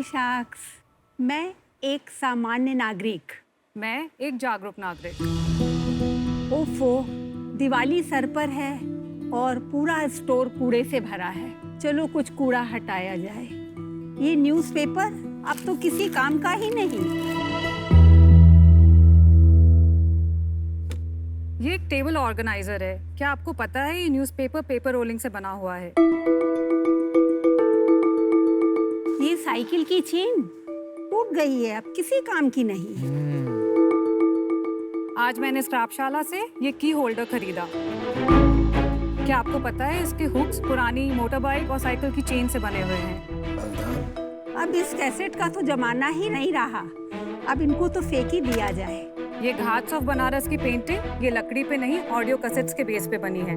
Sacks. मैं एक सामान्य नागरिक। मैं एक जागरूक नागरिक। ओफो, दिवाली सर पर है और पूरा स्टोर कूड़े से भरा है। चलो कुछ कूड़ा हटाया जाए। ये न्यूज़पेपर अब तो किसी काम का ही नहीं। ये एक टेबल ऑर्गेनाइजर है। क्या आपको पता है ये न्यूज़पेपर पेपर रोलिंग से बना हुआ है? ये साइकिल की चेन टूट गई है, अब किसी काम की नहीं। आज मैंने स्क्रैपशाला से ये की होल्डर खरीदा। क्या आपको पता है इसके हुक्स पुरानी मोटर बाइक और साइकिल की चेन से बने हुए हैं। अब इस कैसेट का तो जमाना ही नहीं रहा, अब इनको तो फेंक ही दिया जाए। ये घाट्स ऑफ बनारस की पेंटिंग ये लकड़ी पे नहीं ऑडियो कैसेट्स के बेस पे बनी है।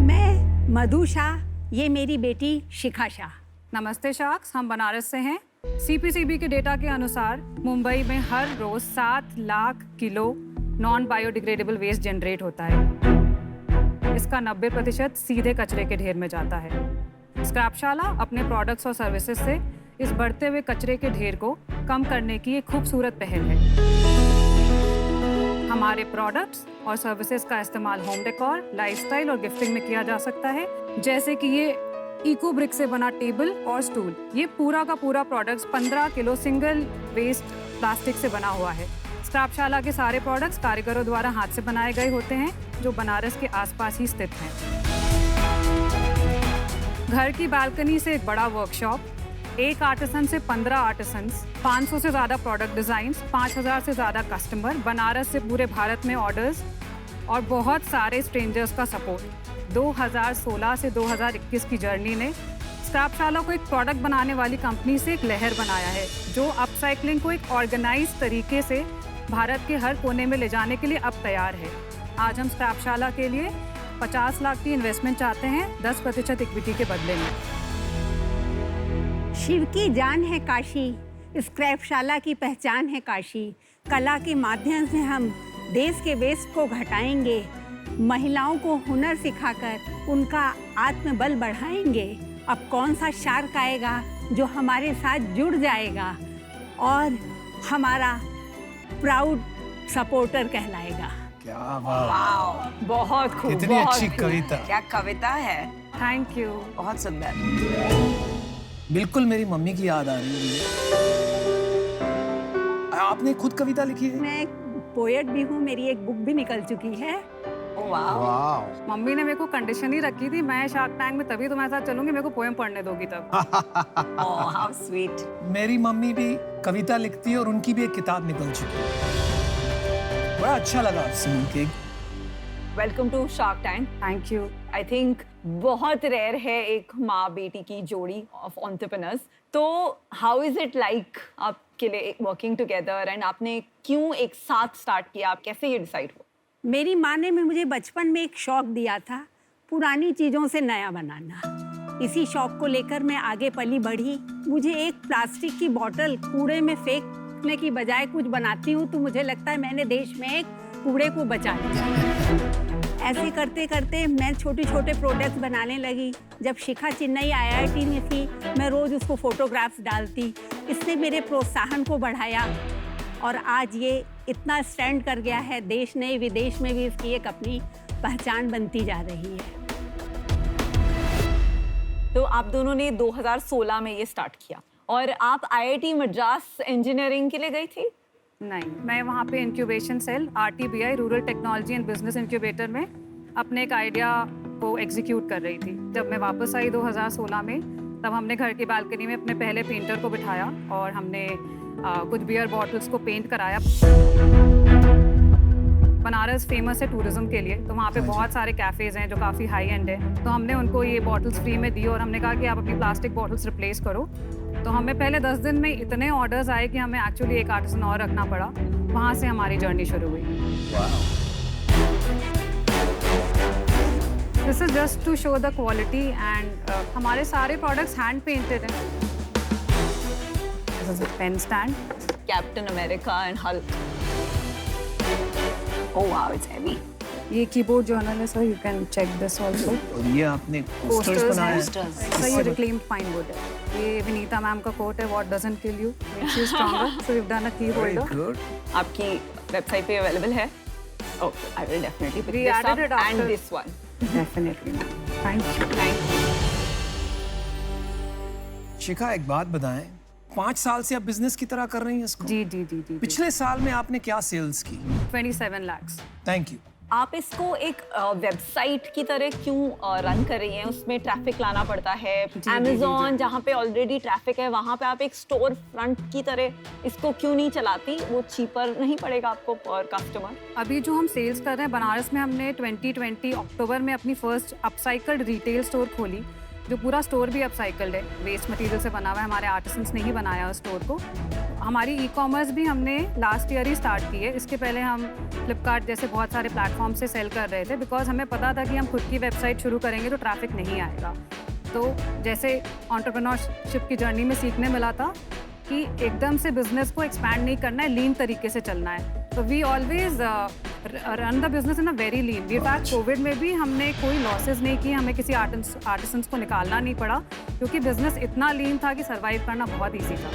मैं मधु शाह, ये मेरी बेटी शिखा शाह। नमस्ते शाक्स, हम बनारस से हैं। CPCB के डेटा के अनुसार मुंबई में हर रोज 7 lakh kilo non biodegradable waste generate होता है। इसका 90% सीधे कचरे के ढेर में जाता है। स्क्रैपशाला अपने प्रोडक्ट्स और सर्विसेज से इस बढ़ते हुए कचरे के ढेर को कम करने की एक खूबसूरत पहल है। हमारे प्रोडक्ट्स और सर्विसेज का इस्तेमाल होम डेकोर, लाइफस्टाइल और गिफ्टिंग में किया जा सकता है, जैसे कि ये इको ब्रिक से बना टेबल और स्टूल। ये पूरा का पूरा products 15 kilo single waste plastic से बना हुआ है। स्क्रैपशाला के सारे प्रोडक्ट्स कारीगरों द्वारा हाथ से बनाए गए होते हैं, जो बनारस के आसपास ही स्थित हैं। घर की बालकनी से एक बड़ा वर्कशॉप, एक आर्टिसन से 15 आर्टिसंस, 500 से ज़्यादा प्रोडक्ट डिज़ाइंस, 5000 से ज़्यादा कस्टमर, बनारस से पूरे भारत में ऑर्डर्स और बहुत सारे स्ट्रेंजर्स का सपोर्ट। 2016 से 2021 की जर्नी ने स्क्रैपशाला को एक प्रोडक्ट बनाने वाली कंपनी से एक लहर बनाया है, जो अपसाइक्लिंग को एक ऑर्गेनाइज तरीके से भारत के हर कोने में ले जाने के लिए अब तैयार है। आज हम स्क्रैपशाला के लिए 50 लाख की इन्वेस्टमेंट चाहते हैं 10% इक्विटी के बदले में। शिव की जान है काशी, स्क्रैपशाला की पहचान है काशी। कला के माध्यम से हम देश के वेस्ट को घटाएंगे, महिलाओं को हुनर सिखाकर उनका आत्मबल बढ़ाएंगे। अब कौन सा शार्क आएगा जो हमारे साथ जुड़ जाएगा और हमारा प्राउड सपोर्टर कहलाएगा। क्या वाह, बहुत खूब, इतनी बहुत अच्छी खूब। कविता। क्या कविता है, थैंक यू। बहुत सुंदर। बिल्कुल मेरी मम्मी की याद आ रही है मुझे। आपने खुद कविता लिखी है? मैं पोएट भी हूँ, मेरी एक बुक भी निकल चुकी है। ओह वाह। वाह। मम्मी ने मेरे को कंडीशन ही रखी थी, मैं शार्क टैंक में तभी तुम्हारे साथ चलूंगी, मेरे को पोएम पढ़ने दोगी तब। Oh how sweet. मेरी मम्मी भी कविता लिखती है और उनकी भी एक किताब निकल चुकी है। बड़ा अच्छा लगा सुन के। Welcome to Shark Tank. Thank you. I think बहुत रेयर है एक माँ बेटी की जोड़ी ऑफ एंटरप्रेन्योर्स। तो हाउ इज इट लाइक आपके लिए वर्किंग टुगेदर, एंड आपने क्यों एक साथ स्टार्ट किया, आप कैसे ये डिसाइड हुआ? मेरी माँ ने मुझे बचपन में एक शौक दिया था, पुरानी चीज़ों से नया बनाना। इसी शौक को लेकर मैं आगे पली बढ़ी। मुझे एक प्लास्टिक की बोतल कूड़े में फेंकने की बजाय कुछ बनाती हूँ तो मुझे लगता है मैंने देश में एक कूड़े को बचा लिया। ऐसे करते करते मैं छोटे छोटे प्रोडक्ट्स बनाने लगी। जब शिखा चेन्नई IIT में थी, मैं रोज़ उसको फोटोग्राफ्स डालती। इसने मेरे प्रोत्साहन को बढ़ाया और आज ये इतना स्टैंड कर गया है, देश नहीं विदेश में भी इसकी एक अपनी पहचान बनती जा रही है। तो आप दोनों ने 2016 में ये स्टार्ट किया और आप IIT मद्रास इंजीनियरिंग के लिए गई थी? नहीं, मैं वहाँ पे incubation cell RTBI rural technology and business incubator में अपने एक आइडिया को एग्जीक्यूट कर रही थी। जब मैं वापस आई 2016 में, तब हमने घर की बालकनी में अपने पहले पेंटर को बिठाया और हमने कुछ बियर बॉटल्स को पेंट कराया। बनारस फेमस है टूरिज्म के लिए, तो वहाँ पे बहुत सारे कैफ़ेज़ हैं जो काफ़ी हाई एंड है। तो हमने उनको ये बॉटल्स फ्री में दी और हमने कहा कि आप अपनी प्लास्टिक बॉटल्स रिप्लेस करो। तो हमें पहले 10 दिन में इतने ऑर्डर्स आए कि हमें एक्चुअली एक आर्टिसन और रखना पड़ा। वहाँ से हमारी जर्नी शुरू हुई। This is just to show the quality and हमारे सारे प्रोडक्ट्स हैंड पेंटेड हैं। This is a pen stand, Captain America and Hulk. Oh wow, it's heavy. ये कीबोर्ड जर्नल है sir, you can check this also. और ये आपने posters बनाए हैं। सर ये रिक्लेम्ड पाइन वुड है, ये विनीता मैम का कोट है, what doesn't kill you makes you stronger. So we have done a key Very holder. good. आपकी वेबसाइट पे अवेलेबल है? Okay, I will definitely pick We this added up it after. And this one. Definitely thank you. Shikha, एक बात बताएं, 5 साल से आप business की तरह कर रही हैं इसको? जी जी जी जी। पिछले साल में आपने क्या सेल्स की? 27 lakhs। Thank you. आप इसको एक वेबसाइट की तरह क्यों रन कर रही हैं? उसमें ट्रैफिक लाना पड़ता है। जी, Amazon जहाँ पे ऑलरेडी ट्रैफिक है वहाँ पे आप एक स्टोर फ्रंट की तरह इसको क्यों नहीं चलाती? वो चीपर नहीं पड़ेगा आपको पर कस्टमर? अभी जो हम सेल्स कर रहे हैं बनारस में, हमने 2020 अक्टूबर में अपनी फर्स्ट अपसाइकल्ड रिटेल स्टोर खोली, जो पूरा स्टोर भी अपसाइकल्ड है, वेस्ट मटेरियल से बना हुआ है। हमारे आर्टिसंस ने ही बनाया उस स्टोर को। हमारी ई कॉमर्स भी हमने लास्ट ईयर ही स्टार्ट की है। इसके पहले हम फ्लिपकार्ट जैसे बहुत सारे प्लेटफॉर्म से सेल कर रहे थे, बिकॉज हमें पता था कि हम खुद की वेबसाइट शुरू करेंगे तो ट्रैफिक नहीं आएगा। तो जैसे एंटरप्रेन्योरशिप की जर्नी में सीखने मिला था कि एकदम से बिजनेस को एक्सपैंड नहीं करना है, लीन तरीके से चलना है। तो we always run the business in a very lean. We fact COVID में भी हमने कोई लॉसेस नहीं किए, हमें किसी आर्टिसंस को निकालना नहीं पड़ा, क्योंकि बिजनेस इतना लीन था कि सर्वाइव करना बहुत ईजी था।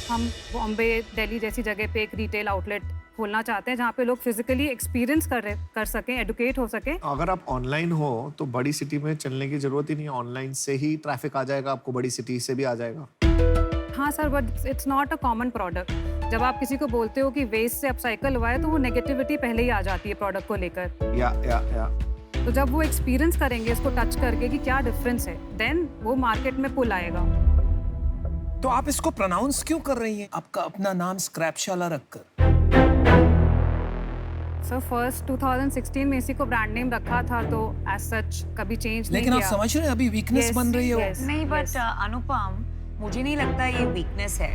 हम बॉम्बे, दिल्ली जैसी जगह पे एक रिटेल आउटलेट खोलना चाहते हैं जहाँ पे लोग फिजिकली एक्सपीरियंस कर सकें, एडुकेट हो सकें। अगर आप ऑनलाइन हो तो बड़ी सिटी में चलने की जरूरत ही नहीं है, ऑनलाइन से ही ट्रैफिक आ जाएगा, आपको बड़ी सिटी से भी आ जाएगा। हाँ sir, but it's not a common product. जब आप किसी को बोलते हो कि वेस्ट से अपसाइकल हुआ है तो वो नेगेटिविटी पहले ही आ जाती है प्रोडक्ट को लेकर। या तो जब वो एक्सपीरियंस करेंगे इसको टच करके कि क्या डिफरेंस है, देन वो मार्केट में पुल आएगा। तो आप इसको प्रोनाउंस क्यों कर रही हैं, आपका अपना नाम स्क्रैपशाला रखकर? सर फर्स्ट 2016 में इसी को ब्रांड नेम रखा था, तो एज सच कभी चेंज नहीं लेकिन किया। आप समझ रहे हैं अभी वीकनेस बन रही है वो। yes, नहीं, बट yes. अनुपम, मुझे नहीं लगता ये वीकनेस है।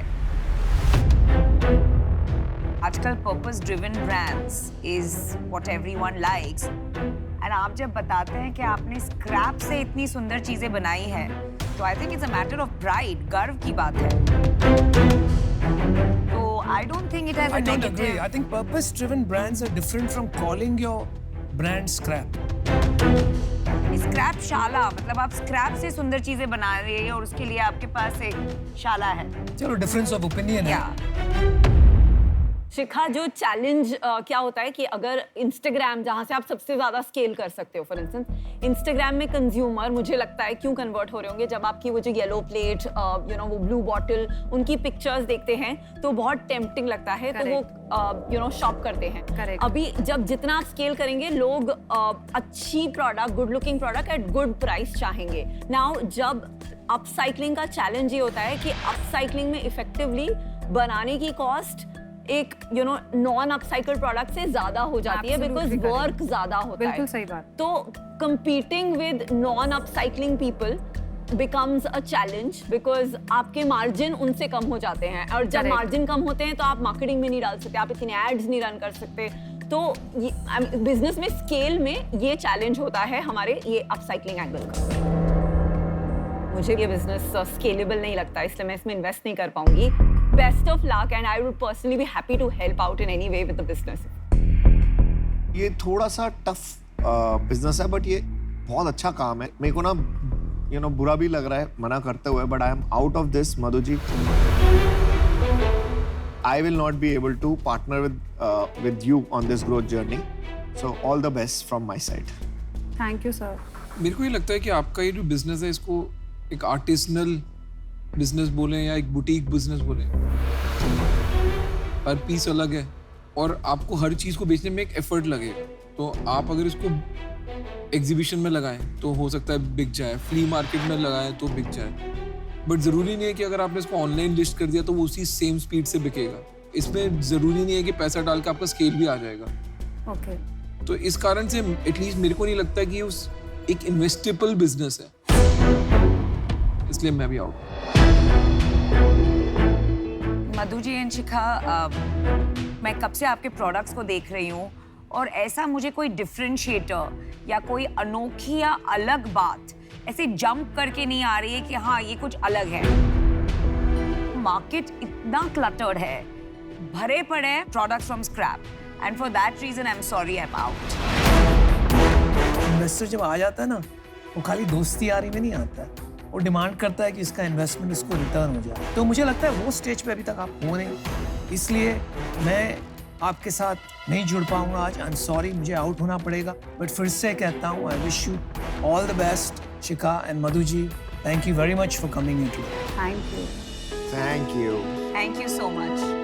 आजकल purpose driven brands is what everyone likes, and आप जब बताते हैं कि आपने स्क्रैप से इतनी सुंदर चीजें बनाई है, तो I think it's a matter of pride, गर्व की बात है। तो I don't think it has a I don't agree. Negative. I think purpose-driven brands are different from calling your brand scrap. Scrap शाला मतलब आप स्क्रैप से सुंदर चीजें बना रही है और उसके लिए आपके पास एक शाला है। चलो, difference of opinion है। या शिखा, जो चैलेंज क्या होता है कि अगर इंस्टाग्राम जहाँ से आप सबसे ज़्यादा स्केल कर सकते हो, फॉर इंस्टेंस इंस्टाग्राम में कंज्यूमर मुझे लगता है क्यों कन्वर्ट हो रहे होंगे जब आपकी वो जो येलो प्लेट वो ब्लू बॉटल उनकी पिक्चर्स देखते हैं तो बहुत टेम्पटिंग लगता है। तो वो शॉप करते हैं। Correct. अभी जब जितना आप स्केल करेंगे लोग अच्छी product, good looking product at good price चाहेंगे। नाउ जब अपसाइक्लिंग का चैलेंज ये होता है कि अपसाइक्लिंग में इफेक्टिवली बनाने की कॉस्ट एक नॉन अपसाइकल प्रोडक्ट से ज्यादा हो जाती है, बिकॉज Absolutely correct. वर्क ज्यादा होता है। बिल्कुल सही बात। तो competing with non upcycling people becomes a challenge because आपके मार्जिन उनसे कम हो जाते हैं, और जब Correct. मार्जिन कम होते हैं तो आप मार्केटिंग में नहीं डाल सकते, आप इतने एड्स नहीं रन कर सकते। तो बिजनेस में स्केल में ये चैलेंज होता है हमारे ये अपसाइक्लिंग एंगल का। मुझे ये बिजनेस स्केलेबल नहीं लगता, इसलिए मैं इसमें इन्वेस्ट नहीं कर पाऊंगी। Best of luck, and I would personally be happy to help out in any way with the business. ये थोड़ा सा टफ बिजनेस है, बट ये बहुत अच्छा काम है। मेरे को ना बुरा भी लग रहा है मना करते हुए, but I am out of this. Madhu ji, I will not be able to partner with you on this growth journey, so all the best from my side. Thank you sir. मेरे को ये लगता है कि आपका ये जो बिजनेस है इसको एक आर्टिसनल बिजनेस बोलें या एक बुटीक बिजनेस बोलें, हर पीस अलग है और आपको हर चीज़ को बेचने में एक एफर्ट लगेगा। तो आप अगर इसको एग्जीबिशन में लगाएं तो हो सकता है बिक जाए, फ्ली मार्केट में लगाएं तो बिक जाए, बट ज़रूरी नहीं है कि अगर आपने इसको ऑनलाइन लिस्ट कर दिया तो वो उसी सेम स्पीड से बिकेगा। इसमें ज़रूरी नहीं है कि पैसा डाल के आपका स्केल भी आ जाएगा। ओके। तो इस कारण से एटलीस्ट मेरे को नहीं लगता कि उस एक इन्वेस्टेबल बिजनेस है, इसलिए मैं भी आउट। मधु जी एंड शिखा, मैं कब से आपके प्रोडक्ट्स को देख रही हूँ और ऐसा मुझे कोई डिफरेंशिएटर या कोई अनोखी या अलग बात ऐसे जंप करके नहीं आ रही है कि हाँ ये कुछ अलग है। मार्केट इतना क्लटर्ड है, भरे पड़े हैं products from scrap, and for that reason I am sorry I am out. Investor जब आ जाता है ना, वो खाली दोस्ती यारी में नहीं आता है, वो डिमांड करता है कि इसका इन्वेस्टमेंट इसको रिटर्न हो जाए। तो मुझे लगता है वो स्टेज पे अभी तक आप हो नहीं, इसलिए मैं आपके साथ नहीं जुड़ पाऊंगा आज। आई एम सॉरी, मुझे आउट होना पड़ेगा, बट फिर से कहता हूँ I wish you all the best Shikha and Madhu ji. Thank you very much for coming in today. Thank you. Thank you. Thank you so much.